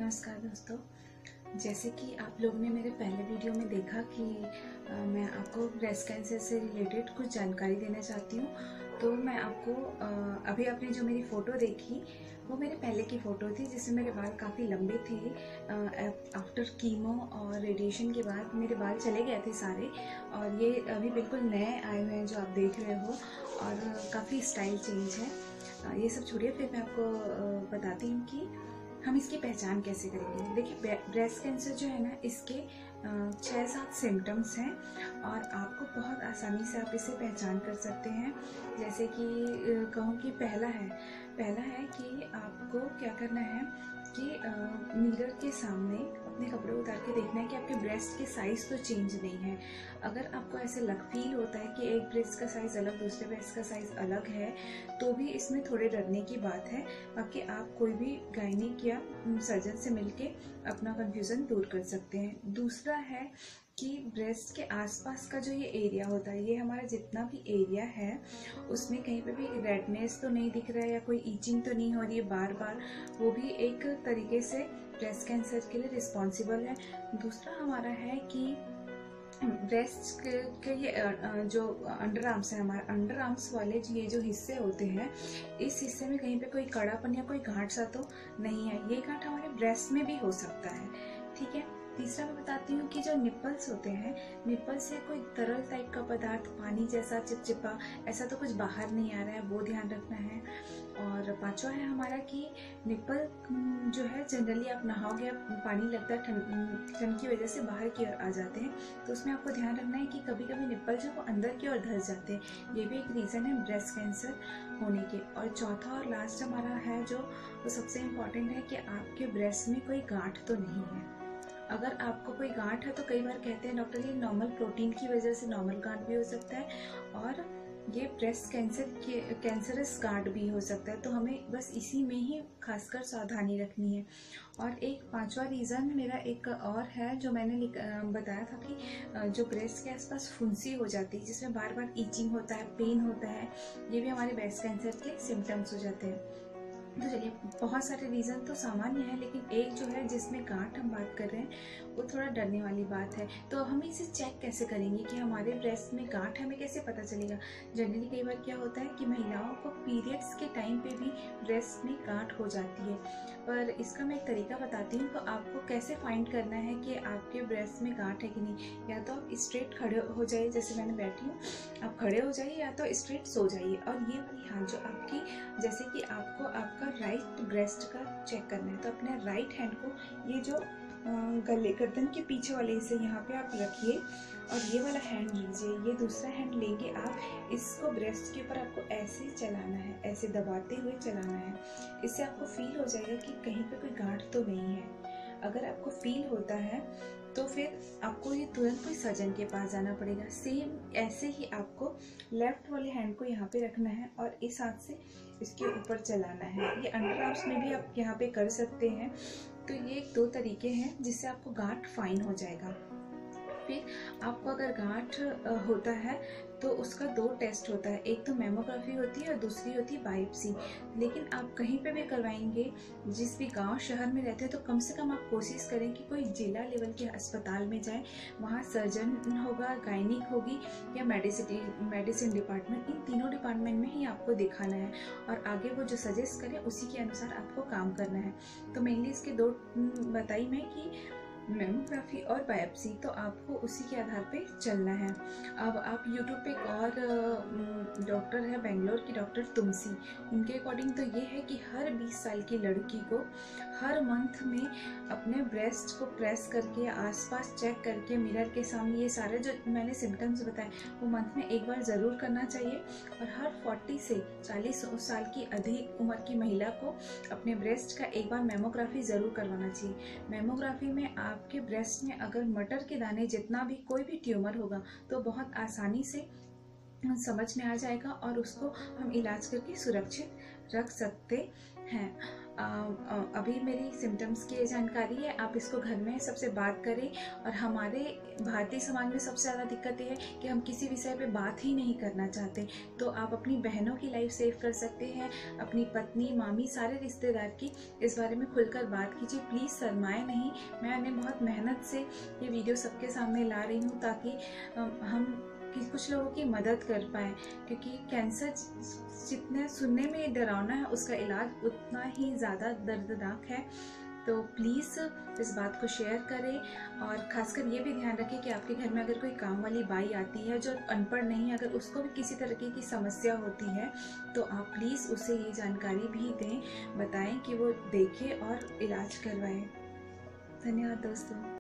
नमस्कार दोस्तों। जैसे कि आप लोग ने मेरे पहले वीडियो में देखा कि मैं आपको ब्रेस्ट कैंसर से रिलेटेड कुछ जानकारी देना चाहती हूँ। तो मैं आपको अभी आपने जो मेरी फ़ोटो देखी वो मेरे पहले की फ़ोटो थी, जिसमें मेरे बाल काफ़ी लंबे थे। आफ्टर कीमो और रेडिएशन के बाद मेरे बाल चले गए थे सारे, और ये अभी बिल्कुल नए आए हुए हैं जो आप देख रहे हो, और काफ़ी स्टाइल चेंज है। ये सब छोड़िए, फिर मैं आपको बताती हूँ कि हम इसकी पहचान कैसे करेंगे। देखिए, ब्रेस्ट कैंसर जो है ना, इसके 6-7 सिम्टम्स हैं और आपको बहुत आसानी से आप इसे पहचान कर सकते हैं। जैसे कि कहूँ कि पहला है कि आपको क्या करना है कि मिरर के सामने अपने कपड़े उतार के देखना है कि आपके ब्रेस्ट के साइज़ तो चेंज नहीं है। अगर आपको ऐसे फील होता है कि एक ब्रेस्ट का साइज़ अलग, दूसरे ब्रेस्ट का साइज़ अलग है, तो भी इसमें थोड़े डरने की बात है। बाकी आप कोई भी गायनिक या सर्जन से मिलके अपना कंफ्यूजन दूर कर सकते हैं। दूसरा है कि ब्रेस्ट के आसपास का जो ये एरिया होता है, ये हमारा जितना भी एरिया है उसमें कहीं पे भी रेडनेस तो नहीं दिख रहा है या कोई ईचिंग तो नहीं हो रही है बार बार, वो भी एक तरीके से ब्रेस्ट कैंसर के लिए रिस्पॉन्सिबल है। दूसरा हमारा है कि ब्रेस्ट के ये जो अंडर आर्म्स है, हमारे अंडर आर्म्स वाले ये जो हिस्से होते हैं, इस हिस्से में कहीं पे कोई कड़ापन या कोई गांठ सा तो नहीं है। ये गांठ हमारे ब्रेस्ट में भी हो सकता है, ठीक है। तीसरा मैं बताती हूँ कि जो निप्पल्स होते हैं, निप्पल से कोई तरल टाइप का पदार्थ, पानी जैसा चिपचिपा, ऐसा तो कुछ बाहर नहीं आ रहा है, वो ध्यान रखना है। और पांचवा है हमारा कि निप्पल जो है, जनरली आप नहाओगे, पानी लगता है ठंड की वजह से बाहर की ओर आ जाते हैं, तो उसमें आपको ध्यान रखना है कि कभी कभी निप्पल जो वो अंदर की ओर धंस जाते हैं। ये भी एक रीज़न है ब्रेस्ट कैंसर होने के। और चौथा और लास्ट हमारा है जो वो सबसे इम्पॉर्टेंट है कि आपके ब्रेस्ट में कोई गांठ तो नहीं है। अगर आपको कोई गांठ है तो कई बार कहते हैं डॉक्टर ये नॉर्मल प्रोटीन की वजह से नॉर्मल गांठ भी हो सकता है, और ये ब्रेस्ट कैंसरस गांठ भी हो सकता है। तो हमें बस इसी में ही खासकर सावधानी रखनी है। और एक पांचवा रीज़न मेरा एक और है जो मैंने बताया था कि जो ब्रेस्ट के आसपास फुंसी हो जाती है, जिसमें बार बार ईचिंग होता है, पेन होता है, ये भी हमारे ब्रेस्ट कैंसर के सिम्टम्स हो जाते हैं। तो चलिए, बहुत सारे रीज़न तो सामान्य है, लेकिन एक जो है जिसमें गांठ हम बात कर रहे हैं वो थोड़ा डरने वाली बात है। तो हम इसे चेक कैसे करेंगे कि हमारे ब्रेस्ट में गांठ, हमें कैसे पता चलेगा। जनरली कई बार क्या होता है कि महिलाओं को पीरियड्स के टाइम पे भी ब्रेस्ट में गांठ हो जाती है, पर इसका मैं एक तरीका बताती हूँ। तो आपको कैसे फाइंड करना है कि आपके ब्रेस्ट में गांठ है कि नहीं। या तो आप स्ट्रेट खड़े हो जाइए, जैसे मैंने बैठी हूँ, आप खड़े हो जाइए, या तो स्ट्रेट सो जाइए। और ये वाली हाथ जो आपकी, जैसे कि आपको आपका राइट ब्रेस्ट का चेक करना है, तो अपने राइट हैंड को ये जो गले गर्दन के पीछे वाले हिस्से यहाँ पे आप रखिए, और ये वाला हैंड लीजिए। ये दूसरा हैंड लेके आप इसको ब्रेस्ट के ऊपर आपको ऐसे चलाना है, ऐसे दबाते हुए चलाना है। इससे आपको फील हो जाएगा कि कहीं पे कोई गांठ तो नहीं है। अगर आपको फील होता है तो फिर आपको ये तुरंत कोई सर्जन के पास जाना पड़ेगा। सेम ऐसे ही आपको लेफ्ट वाले हैंड को यहाँ पे रखना है और इस हाथ से इसके ऊपर चलाना है। ये अंडर आर्म्स में भी आप यहाँ पे कर सकते हैं। तो ये 2 तरीके हैं जिससे आपको गांठ फाइन हो जाएगा। फिर आपको अगर गांठ होता है तो उसका 2 टेस्ट होता है, एक तो मेमोग्राफी होती है और दूसरी होती है बायोप्सी। लेकिन आप कहीं पे भी करवाएंगे, जिस भी गांव शहर में रहते हैं, तो कम से कम आप कोशिश करें कि कोई जिला लेवल के अस्पताल में जाए, वहाँ सर्जन होगा, गायनिक होगी, या मेडिसिन डिपार्टमेंट, इन तीनों डिपार्टमेंट में ही आपको दिखाना है, और आगे वो जो सजेस्ट करें उसी के अनुसार आपको काम करना है। तो मेनली इसके 2 बताई मैं कि मेमोग्राफी और बायोप्सी, तो आपको उसी के आधार पे चलना है। अब आप यूट्यूब पे एक और डॉक्टर है बेंगलोर की, डॉक्टर तुमसी, उनके अकॉर्डिंग तो ये है कि हर 20 साल की लड़की को हर मंथ में अपने ब्रेस्ट को प्रेस करके, आसपास चेक करके, मिरर के सामने, ये सारे जो मैंने सिम्टम्स बताए वो मंथ में एक बार ज़रूर करना चाहिए। और हर 40 से 40 साल की अधिक उम्र की महिला को अपने ब्रेस्ट का एक बार मेमोग्राफी ज़रूर करवाना चाहिए। मेमोग्राफी में आपके ब्रेस्ट में अगर मटर के दाने जितना भी कोई भी ट्यूमर होगा तो बहुत आसानी से समझ में आ जाएगा, और उसको हम इलाज करके सुरक्षित रख सकते हैं। अभी मेरी सिम्टम्स की ये जानकारी है, आप इसको घर में सबसे बात करें। और हमारे भारतीय समाज में सबसे ज़्यादा दिक्कत ये है कि हम किसी विषय पे बात ही नहीं करना चाहते। तो आप अपनी बहनों की लाइफ सेव कर सकते हैं, अपनी पत्नी, मामी, सारे रिश्तेदार की इस बारे में खुलकर बात कीजिए। प्लीज़ शर्माएं नहीं। मैंने बहुत मेहनत से ये वीडियो सबके सामने ला रही हूँ ताकि हम कुछ लोगों की मदद कर पाए, क्योंकि कैंसर जितने सुनने में डरावना है, उसका इलाज उतना ही ज़्यादा दर्दनाक है। तो प्लीज़ इस बात को शेयर करें, और खासकर ये भी ध्यान रखें कि आपके घर में अगर कोई काम वाली बाई आती है जो अनपढ़ नहीं है, अगर उसको भी किसी तरीके की समस्या होती है तो आप प्लीज़ उसे ये जानकारी भी दें, बताएं कि वो देखे और इलाज करवाएं। धन्यवाद दोस्तों।